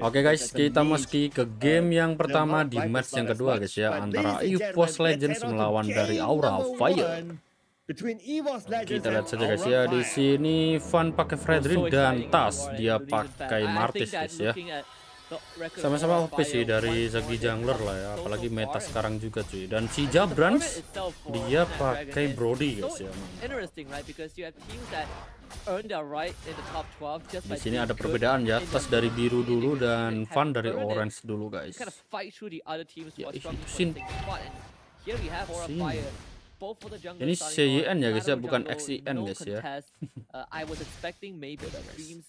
Oke guys, kita masuki ke game yang pertama di match yang kedua guys ya, antara Evos Legends melawan dari Aura Fire. Kita lihat saja guys ya, di sini Van pakai Fredrin dan Tas dia pakai Martis guys ya. Sama-sama OP sih dari segi jungler lah ya, apalagi meta sekarang juga cuy. Dan si Jabrans dia pakai Brody guys ya. Di sini ada perbedaan ya, Tas dari biru dulu dan Van dari orange dulu guys. Ya, Sin. Ini CYN ya guys ya, bukan XIN guys ya.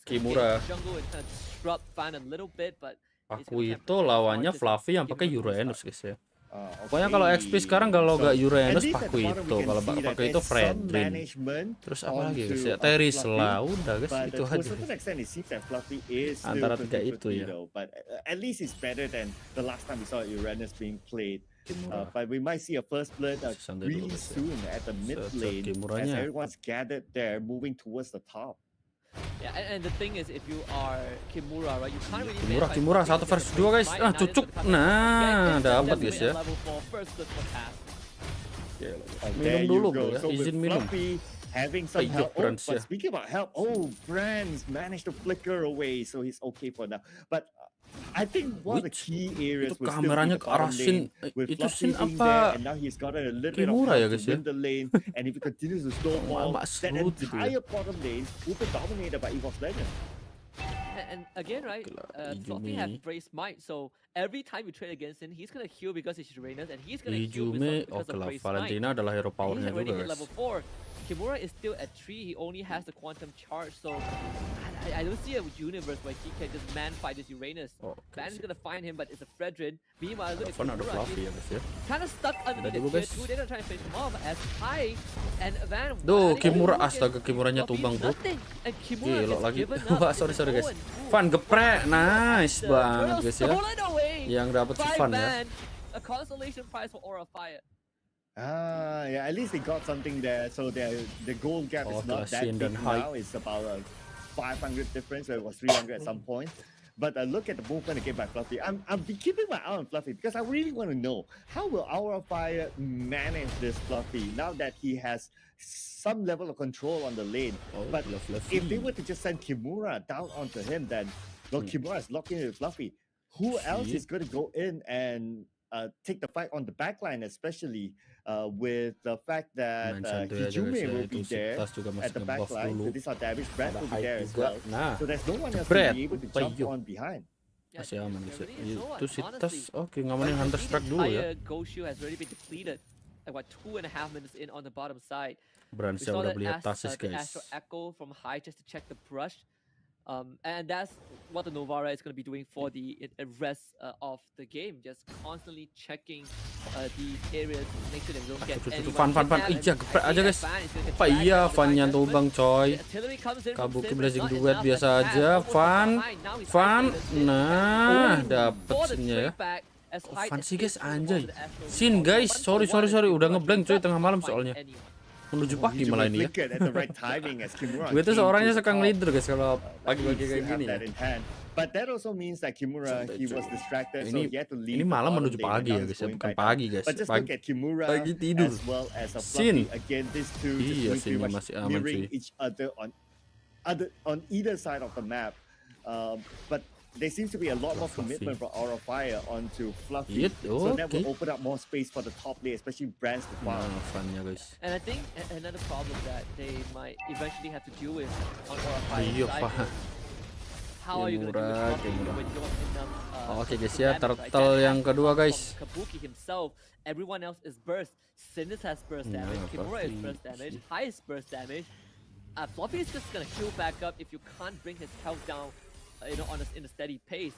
Kimura. Aku itu lawannya Fluffy yang pakai Uranus guys ya. Pokoknya kalau XP sekarang kalau gak Uranus Paku itu, kalau pakai itu Fredrin. Terus apa lagi guys ya? Teris lah, udah guys itu aja. Antara tiga itu ya. But we might see a first blood really soon at the mid lane as everyone's gathered there, moving towards the top. Yeah, and the thing is, if you are Kimura, right, you can't really. Kimura 1 versus 2 guys. Ah, cucuk. Nah, dapat guys ya. Minum dulu bro ya, izin minum. Having some help. Oh, but speaking about help, Brands managed to flicker away, so he's okay for now. But I think one of the key areas itu kameranya ke arah Sin. Itu Sin apa Kimura ya guys ya. And if he continues to snowball, that entire bottom lane will be dominated by Evos Legends. And again, right, Fluffy has Brace Might, so every time you trade against him, he's gonna heal because he's Uranus, and he's gonna heal because of Brace Might. Valentina adalah hero powernya juga guys. Level 4. Kimura is still at 3, he only has the quantum charge, so I don't see a universe where he can just man fight this Uranus. Van's gonna find him, but it's a Fredrin. Meanwhile, look at Kimura, he's kind of stuck under the tier 2, they're gonna try and finish him off as High and Van. Duh, Kimura, astaga Kimuranya tumbang bro. Gila lagi. Wah, sorry guys. Van geprek, nice banget guys ya. Yang dapat si Van ya. A consolation prize for Aura Fire. Yeah, at least they got something there. So the goal gap is not that big now. It's about a 500 difference. Where it was 300 at some point. But look at the movement again by Fluffy. I'm keeping my eye on Fluffy because I really want to know how will Aura Fire manage this Fluffy now that he has some level of control on the lane. But if they were to just send Kimura down onto him, then Kimura is locked in with Fluffy. Who else is going to go in and take the fight on the backline, especially with the fact that Hijume will be there at the backline. So this damage, Brand will be there as well. So there's no one else to be able to jump on behind. Masih aman guys. Itu si Tas, oke ngamanin Hunter Strike dulu ya. Ghost Shield has already been depleted. Like 2.5 minutes in on the bottom side. Brand udah beli Tasis guys. Astro Echo from High just to check the brush. And that's what the Novara is going to be doing for the rest of the game. Just constantly checking the areas, make sure they don't get anyone. Van, iya geprek aja guys. Apa iya Van-nya tumbang coy. Kabuki Blazing Duet biasa aja. Van, nah dapet Sin-nya ya. Van sih guys anjay. Sin guys, sorry udah ngeblank coy tengah malam soalnya. Menuju pagi malah ini ya. Gue tuh seorangnya suka ngelider guys kalau pagi-pagi kayak gini ya. But that also means that Kimura he was distracted, so he had to leave. Ini malam menuju pagi ya guys, bukan pagi guys. Pagi tidur. Sin. Iya sih masih aman sih. On either side of the map, but there seems to be a lot more commitment from Aura Fire onto Fluffy, so that will open up more space for the top lane, especially Brands to farm. And I think another problem that they might eventually have to deal with on Aura Fire. How are you going to deal with Fluffy when you don't have enough? Oke guys ya, turtle yang kedua guys. Kabuki himself, everyone else is burst. Sinus has burst damage, Kimura is burst damage, High is burst damage. Fluffy is just gonna queue back up if you can't bring his health down. In a steady pace.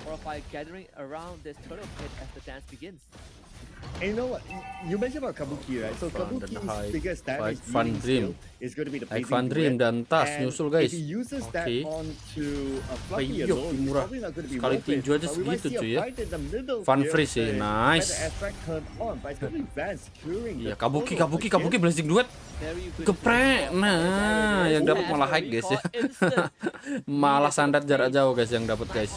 Aura Fire gathering around this turtle pit as the dance begins. And you know what? You mentioned about Kabuki, right? So Kabuki's biggest damage Fun Dream is going to be the Fun Dream dan tas nyusul guys. If he uses that onto a Fluffy Ayo, alone, he's murah. probably not going to be Sekali worth it. tinju aja But we might segitu see a cuy ya. fight in the middle Fun here free sih, where nice. the attack turn on, but it's going to be Van securing Iya, the Kabuki blazing duet. Geprek. Nah, yang dapat malah high guys ya. Malah sandat jarak jauh guys yang dapat guys.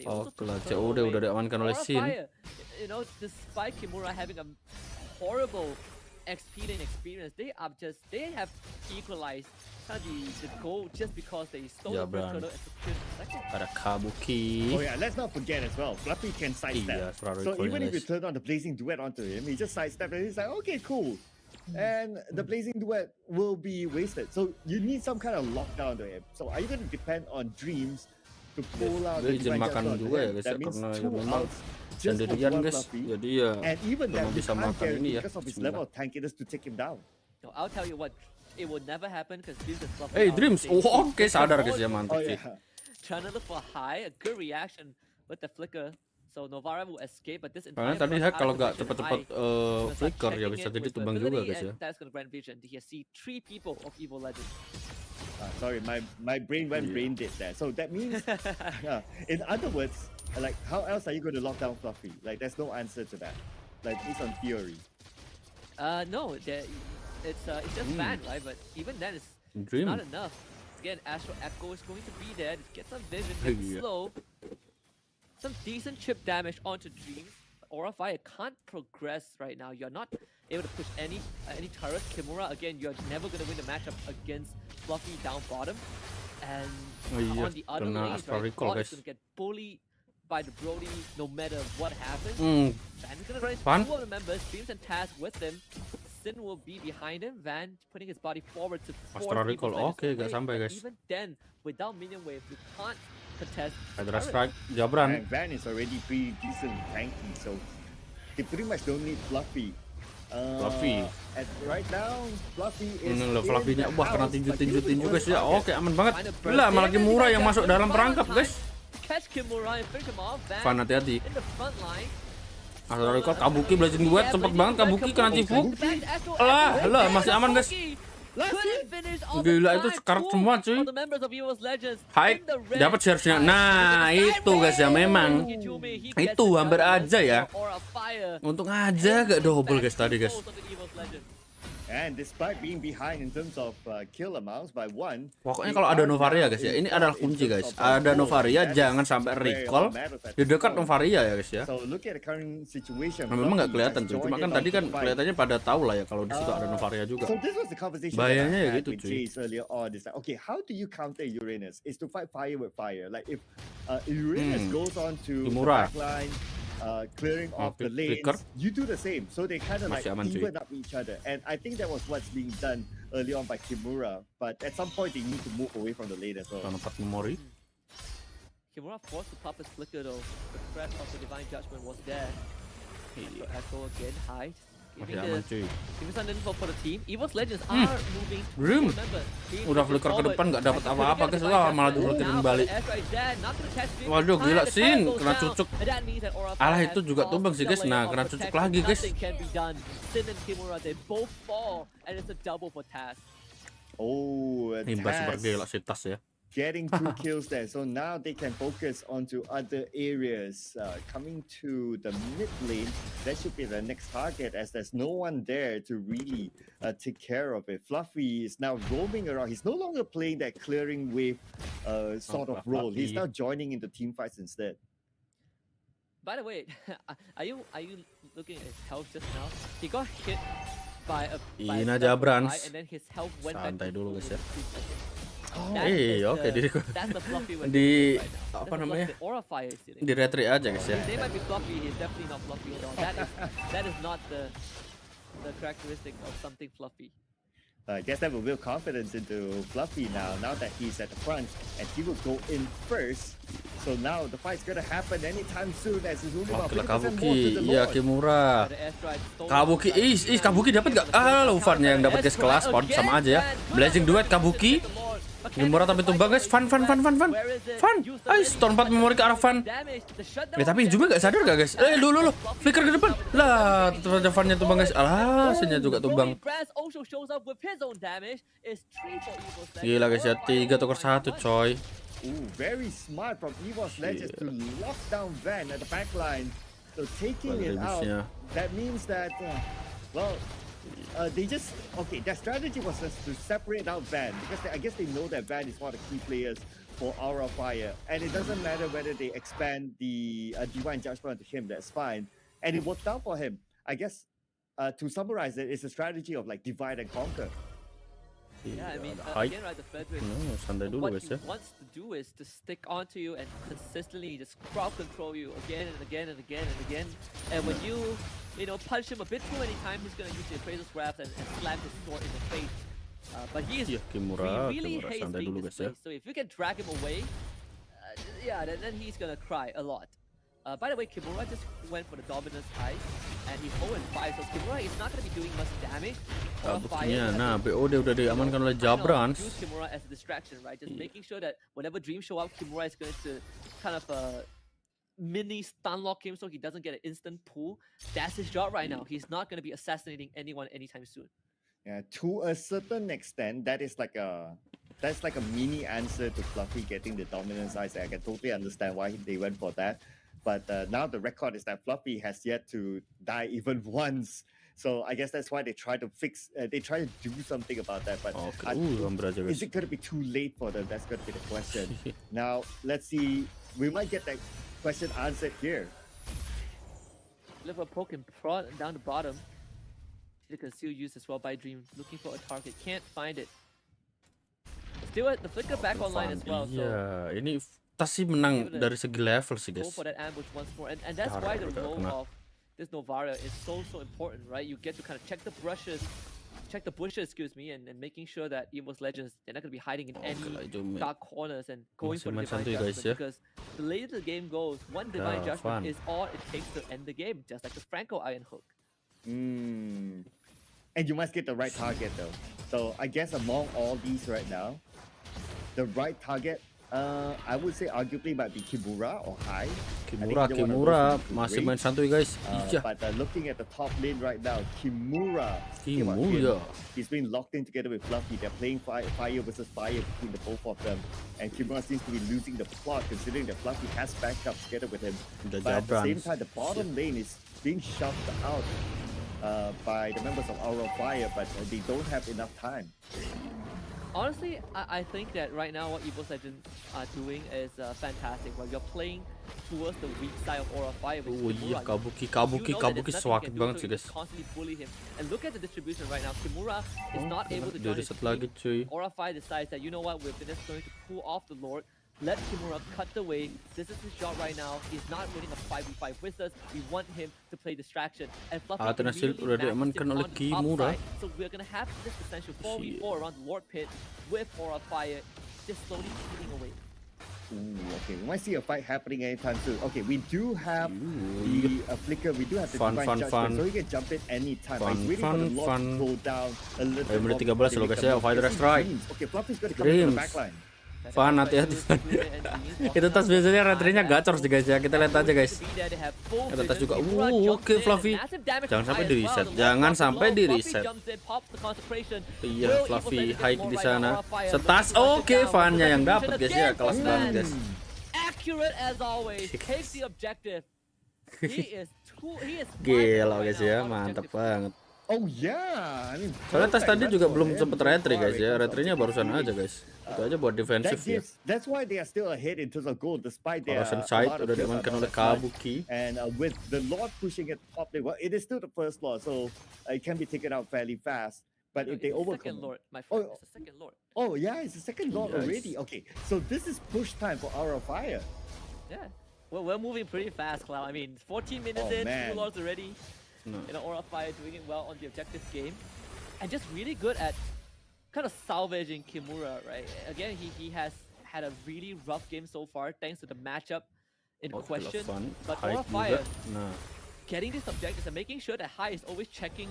Oh, kelas udah diamankan oleh Shin. You know, despite Kimura having a horrible experience, they have equalized the goal just because they stole the first turtle and secured the second. Ada Kabuki. Oh yeah, let's not forget as well. Fluffy can sidestep. So even if you turn on the blazing duet onto him, he just sidestep and he's like, okay, cool. And the blazing duet will be wasted. So you need some kind of lockdown to him. So are you going to depend on Dreams to pull out the izin makan juga ya guys ya, karena memang sendirian guys, jadi ya belum bisa makan ini ya. To take him down. No, I'll tell you what, it will never happen because Dreams is Fluffy. Hey Dreams, oke sadar guys ya, mantap sih. Trying to look for high, a good reaction with the flicker. So Novara will escape, but this karena tadi hack kalau nggak cepet-cepet flicker ya bisa jadi tumbang juga guys ya. That's gonna grant vision. He see 3 people of Evil Legends. Sorry, my brain went brain dead there. So that means, in other words, like how else are you going to lock down Fluffy? Like there's no answer to that. Like it's on theory. No, it's just Van, right? But even then, it's not enough. Again, Astro Echo is going to be there to get some vision, slow, some decent chip damage onto Dreams. Aura Fire can't progress right now. You're not able to push any turrets. Kimura, again, you're never going to win the matchup against Fluffy down bottom. And on the other lanes, right, Bot is going to get bullied by the Brody no matter what happens. Van is going to run into 2 of the members, Dreams and Taz with him. Sin will be behind him. Van putting his body forward to force people. Oke, gak sampai guys. Even then, without minion wave, you can't contest. Hydra Strike, Jabran. Van is already pretty decent tanky, so they pretty much don't need Fluffy. And right now, Fluffy is Fluffy-nya wah kena tinju guys ya. Oke, aman banget. Gila, malah Kimura yang masuk dalam perangkap guys. Van, hati-hati. Asal Kabuki blazing duet cepet banget, Kabuki kena cifu. Lah, masih aman guys. Gila itu sekarat semua cuy. Hai, dapat share-nya. Nah, itu guys ya, memang itu hampir aja ya. Untung aja gak double guys tadi guys. And despite being behind in terms of kill amounts by 1, pokoknya kalau ada Novaria guys ya, ini adalah kunci guys. Ada Novaria, jangan sampai recall di dekat Novaria ya guys ya. Nah, memang nggak kelihatan cuy, cuma kan tadi kan kelihatannya pada tahu lah ya kalau di situ ada Novaria juga. Bahayanya ya gitu cuy. Okay, how do you counter Uranus? Is to fight fire with fire. Like if Uranus goes on to the backline, clearing off the lanes, you do the same. So they kind of like even up each other. And I think that was what's being done early on by Kimura. But at some point, they need to move away from the lane as well. Kimura forced to pop his flicker though. The threat of the Divine Judgment was there. So Echo again, high. Masih aman cuy. For the team. Evos Legends are moving. Dream. Udah flicker ke depan nggak dapat apa-apa guys, lah malah diurutin balik. Waduh gila Sin, kena cucuk. Alah itu juga tumbang sih guys. Nah kena cucuk lagi guys. Oh, imbas super gila si Tas ya. Getting 2 kills there, so now they can focus onto other areas. Coming to the mid lane, that should be the next target as there's no one there to really take care of it. Fluffy is now roaming around. He's no longer playing that clearing wave sort of role. He's now joining into team fights instead. By the way, are you looking at his health just now? He got hit by a Jabran. And then his health went back. Santai dulu guys ya. Oke, di apa namanya? Di retry aja guys ya. That is not the characteristic of something fluffy. I guess that will build confidence into Fluffy now that he's at the front, and he will go in first. So now the fight's gonna happen anytime soon as he's moving about 50% more to the Lord. Iya, Kimura. Kabuki, Kabuki dapat nggak? Luvan yang dapat guys kelas, sama aja ya. Blazing duet Kabuki. Kimura tapi tumbang guys. Fun. Ayo Stone 4 memori ke arah Fun. Tapi Jumi gak sadar gak guys? Dulu flicker ke depan. Lah, tetap aja Funnya tumbang guys. Alah, Sinnya juga tumbang. Gila guys ya, 3 tukar 1 coy. Ooh, very smart from Evos Legends to lock down Van at the back line. So taking it out, that means that, they just, their strategy was just to separate out Van, because I guess they know that Van is one of the key players for Aura Fire. And it doesn't matter whether they expand the Divine Judgment to him, that's fine. And it worked out for him. I guess, to summarize it, it's a strategy of like divide and conquer. Yeah, I mean, again, right, the Frederick, what he wants to do is to stick onto you and consistently just crowd control you again and again. And when you punch him a bit too many times, he's going to use the Appraiser's Grasp and slam his sword in the face. But he really hates being displaced. So if you can drag him away, then he's going to cry a lot. By the way, Kimura just went for the dominance high, and he's 0-5, so Kimura is not going to be doing much damage. Nah, BOD udah diamankan oleh Jabrans. Use Kimura as a distraction, right? Just making sure that whenever Dream show up, Kimura is going to kind of mini stun lock him so he doesn't get an instant pull. That's his job right now. He's not going to be assassinating anyone anytime soon. Yeah, to a certain extent, that's like a mini answer to Fluffy getting the dominance eyes. I can totally understand why they went for that. But now the record is that Fluffy has yet to die even once. So I guess that's why they try to do something about that. But is it going to be too late for them? That's going to be the question. Now, let's see. We might get that question answered here. Liver poke and prod down the bottom. The conceal used as well by Dream. Looking for a target. Can't find it. Still at the flicker back online as well. Yeah, ini Tasih menang dari segi level sih guys. Go for that ambush once more, and that's why the role of this Novaria is so important, right? You get to kind of check the bushes, and making sure that Evos Legends, they're not going to be hiding in any dark corners and going for the Divine Judgment, because the later the game goes, one Divine Judgment is all it takes to end the game, just like the Franco Iron Hook. And you must get the right target though. So I guess among all these right now, the right target, I would say arguably might be Kimura or Hai. Kimura masih main santuy guys. But looking at the top lane right now, Kimura. He's being locked in together with Fluffy. They're playing fire versus fire between the both of them. And Kimura seems to be losing the plot considering that Fluffy has backup together with him. But at the same time, the bottom lane is being shoved out by the members of Aura Fire, but they don't have enough time. Honestly, I think that right now what Evos Legends are doing is fantastic. While you're playing towards the weak side of Aura Fire with Kimura, Kabuki swakit banget sih guys. Constantly bully him. And look at the distribution right now. Kimura is not able to join his team. Aura Fire decides that, you know what, we're just going to pull off the Lord. Let Kimura cut the wave. This is his job right now. He's not winning a 5v5 with us. We want him to play distraction. And Fluffy udah diamankan oleh Kimura. So we're gonna have this essential 4v4 around the Lord Pit with Aura Fire just slowly eating away. Okay, we might see a fight happening anytime soon. Okay, we do have the flicker. We do have the Divine Judgment, so we can jump in anytime. I'm waiting for the Lord to go down a little bit. Menit 13 loh guys ya, Fighter Strike. Okay, Fluffy's gonna come to the backline. Fan, hati-hati. Itu tas biasanya retrinya gacor sih guys ya. Kita lihat aja guys. Ada tas juga. Oke Fluffy. Jangan sampai di reset. Iya, Fluffy high di sana. Setas. Oke, Fannya yang dapat guys ya. Kelas banget guys. Accurate as always. Takes the objective. He is gila guys ya, mantap banget. Oh yeah, I mean, soalnya tas tadi juga belum sempet retri guys ya, retrinya barusan aja guys. Itu aja buat defensif ya. That's why they are still ahead in terms of goal despite their side udah diamankan oleh Kabuki. And with the Lord pushing it top, well, it is still the first Lord, so it can be taken out fairly fast. But if they overcome, Lord, my friend, it's the second Lord. Oh yeah, it's the second Lord already. Okay, so this is push time for Aura Fire. Yeah, well, we're moving pretty fast, Cloud. I mean, 14 minutes in, 2 Lords already. Aura Fire doing it well on the objective game, and just really good at kind of salvaging Kimura, right? Again, he has had a really rough game so far thanks to the matchup in question. But Aura Fire, getting these objectives and making sure that High is always checking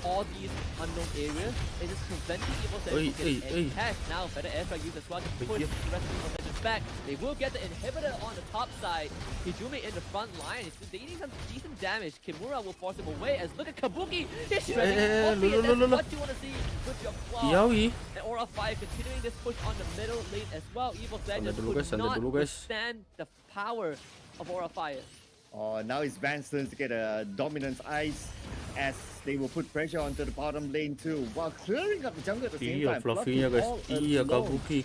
all these unknown areas. It is preventing Evos from getting any cash. Now, better airstrike use as well to push the rest of the Legends back. They will get the inhibitor on the top side. Hijumi in the front line. They need some decent damage. Kimura will force him away. As look at Kabuki. He's shredding. That's what you want to see with your claw. And Aura Fire continuing this push on the middle lane as well. Evos Legends could not withstand the power of Aura Fire. Oh, now it's Van's turn to get a dominance ice as they will put pressure onto the bottom lane too, while clearing up the jungle at the same time. Fluffy-nya guys. Iya, Kabuki.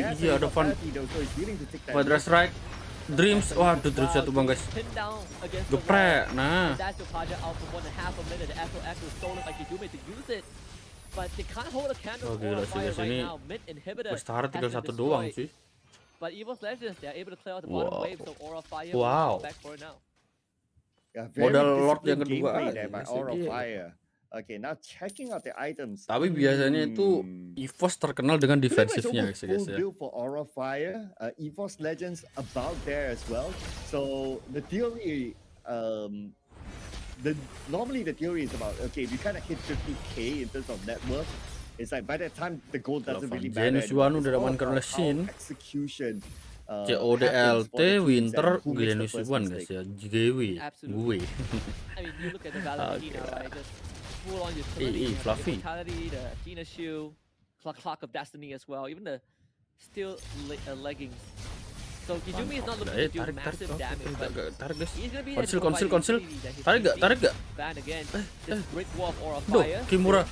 Iya, ada Van. Perdana strike. Dreams. Waduh, Dreams satu bang guys. Geprek. Nah. Oh gila sih guys, ini Bestara tinggal satu doang sih. But Evos Legends, they're able to clear out the bottom wave, so Aura Fire wow. back for now. Yeah, Modal Lord yang kedua by Aura Fire. Okay, now checking out the items. Tapi biasanya itu Evos terkenal dengan defensifnya guys ya. Build for Aura Fire, Evos Legends about there as well. So the theory, normally the theory is about, okay, if you kind of hit 50k in terms of net worth, it's like by that time the gold doesn't really matter. Suwun udah diamankan oleh Shin. Execution. CODLT Winter Suwun guys ya. GW. Gue. I mean, you look at the Valentina, right? Just full on utility. Fluffy. The Athena shoe, clock of destiny as well. Even the steel leggings. So Hijumi is not looking to do massive damage, but he's gonna be konsil. Tarik gak? Ban again. This brick wall of Aura Duh, Fire. Kimura.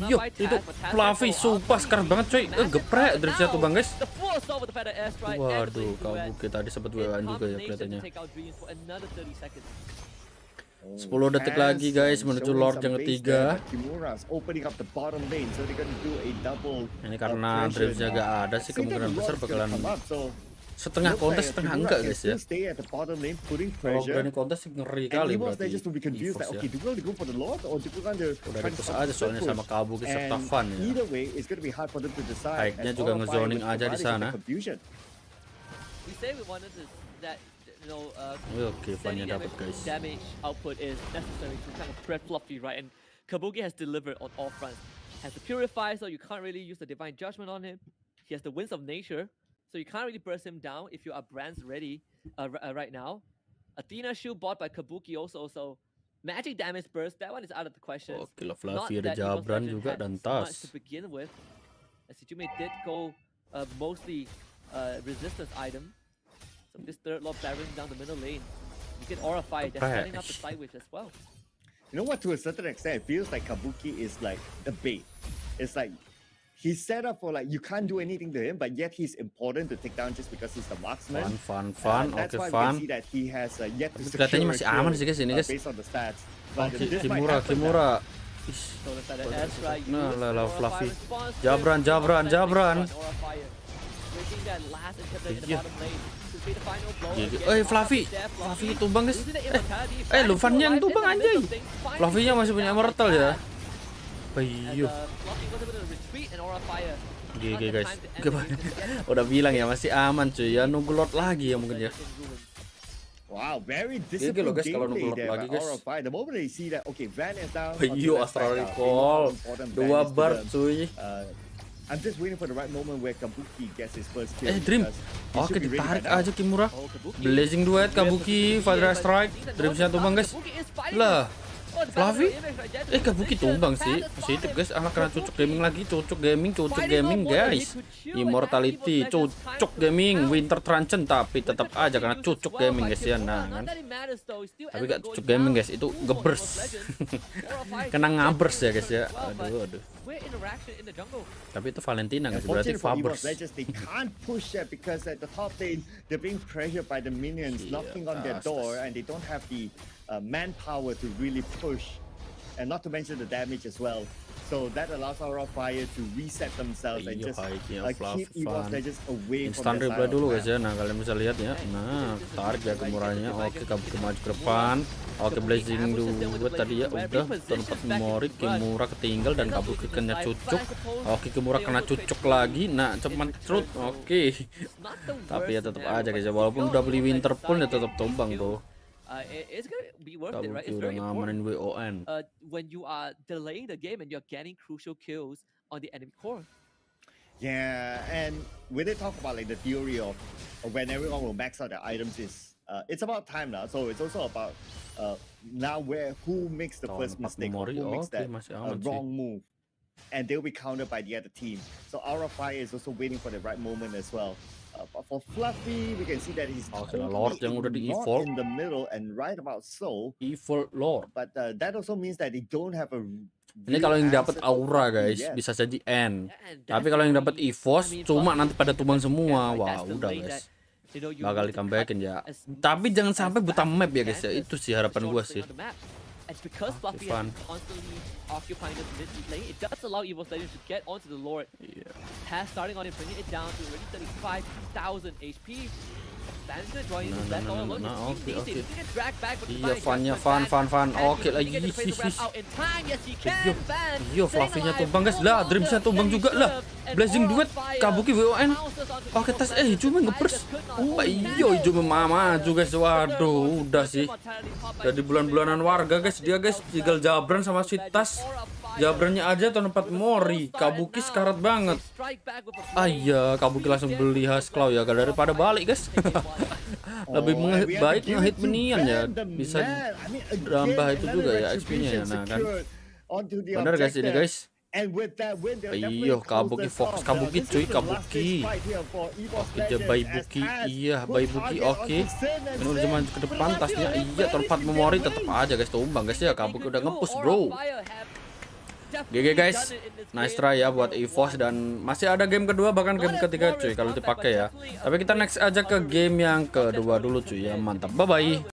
Yo, itu Fluffy sumpah sekarang banget coy. Geprek dari satu bang guys. Waduh, Kabuki tadi sempat WA juga ya kelihatannya. 10 detik lagi guys menuju Lord yang ketiga. Ini karena Dreamsnya gak ada sih, kemungkinan besar bakalan setengah kontes setengah enggak guys ya. Kalau berani kontes ngeri kali berarti Evos ya. Udah dipush aja soalnya sama Kabuki serta Van ya. Baiknya juga ngezoning aja di sana. Oke, Van-nya dapat guys. Damage output is necessary to kind of spread Fluffy, right? And Kabuki has delivered on all fronts. Has the Purify, so you can't really use the Divine Judgment on him. He has the Winds of Nature, so you can't really burst him down if you are brands ready right now. Athena shoe bought by Kabuki also, so magic damage burst, that one is out of the question. Oke, Fluffy ada Jabran juga dan tas. To begin with, as Hijumi did go mostly resistance item. So this third Lord barreling down the middle lane. You get Aura Fire, they're setting up the side witch as well. You know what, to a certain extent, it feels like Kabuki is like the bait. It's like he's set up for like you can't do anything to him, but yet he's important to take down just because he's the marksman. Fun. That's why we can see that he has yet to secure masih aman sih guys ini guys. Based on the stats. Kimura. Nah, Fluffy. Jabran. Fluffy tumbang guys. Lufannya yang tumbang anjay. Fluffy-nya masih punya immortal ya. Ayo. GG guys. Udah bilang ya masih aman cuy ya, nunggu Lord lagi ya mungkin ya. Wow, very disciplined gameplay there by Aura Fire. The moment they see that, okay, Van is down. Ayo, Astral Recall. 2 bar cuy. I'm just waiting for the right moment where Kabuki gets his first kill. Dream. Oke, ditarik aja Kimura. Blazing duet Kabuki, Perdana strike. Dreamsnya tumbang guys. Lah, Fluffy. Kabuki tumbang sih. Positif guys. Kena cucuk gaming lagi. Cucuk gaming guys. Immortality, cucuk gaming, Winter Truncheon, tapi tetap aja karena cucuk gaming guys ya. Nah kan. Tapi gak cucuk gaming guys, itu gebers. Kena ngabers ya guys ya. Aduh. Tapi itu Valentina guys, berarti Fabers. They can't push it because at the top lane they're being pressured by the minions knocking on their door, and they don't have the manpower to really push, and not to mention the damage as well. So that allows Aura Fire to reset themselves and just keep Evos Legends away instant from replay dulu guys ya. Nah kalian bisa lihat ya. Nah tarik ya Kimuranya. Oke, Kabuki maju ke depan. Oke, blazing duet tadi ya udah tempat memori. Kimura ketinggal dan Kabuki kena cucuk. Oke, Kimura kena cucuk lagi. Nah cepat truth. Oke. Tapi ya tetap aja guys ya, walaupun udah beli Winter Pool ya tetap tumbang tuh. be worth it, right? Kabuki It's udah very ngamanin important. WON. When you are delaying the game and you're getting crucial kills on the enemy core. Yeah, and when they talk about like the theory of when everyone will max out their items is it's about time now. So it's also about now who makes the first mistake or who makes that wrong move, and they'll be countered by the other team. So Aura Fire is also waiting for the right moment as well. But for Fluffy, we can see that he's Lord yang udah di evolve in the middle and right about so. Evolve Lord. But that also means that they don't have a. Ini kalau yang dapat aura guys, bisa jadi N. Tapi kalau yang dapat Evos cuma nanti pada tumbang semua. Wah, udah guys. Bakal di-comebackin ya. Tapi jangan sampai buta map ya guys ya. Itu sih harapan gua sih. And because Fluffy is constantly occupying this mid lane, it does allow Evos Legends to get onto the Lord. Pass starting on him, bringing it down to already 35,000 HP. Van's gonna join in. That's all alone. He's gonna drag back with the Iya, Van. Oke lagi. Iya, Fluffy-nya tumbang guys. Lah, Dreams-nya tumbang juga lah. Blazing duet, Kabuki WON. Oke, tes cuma ngepers. Iya, hijau maju guys. Waduh, udah sih. Jadi bulan-bulanan warga guys. Dia guys tinggal Jabran sama si Tas. Jabrannya aja tahun 4 Mori. Kabuki sekarat banget. Iya, Kabuki langsung beli Hasklaw ya daripada balik guys. Lebih baik ngehit minion ya. Bisa nambah itu juga ya XP-nya ya. Nah kan. Bener guys ini guys. Iya, Kabuki fokus Kabuki cuy, Kabuki. Oke, Baibuki. Iya, Baibuki oke. Ini udah zaman ke depan tasnya. Iya, tahun 4 Memori tetap aja guys tumbang guys ya. Kabuki udah nge-push bro. GG guys, nice try ya buat Evos dan masih ada game kedua bahkan game ketiga cuy kalau dipakai ya. Tapi kita next aja ke game yang kedua dulu cuy ya, mantap, bye bye.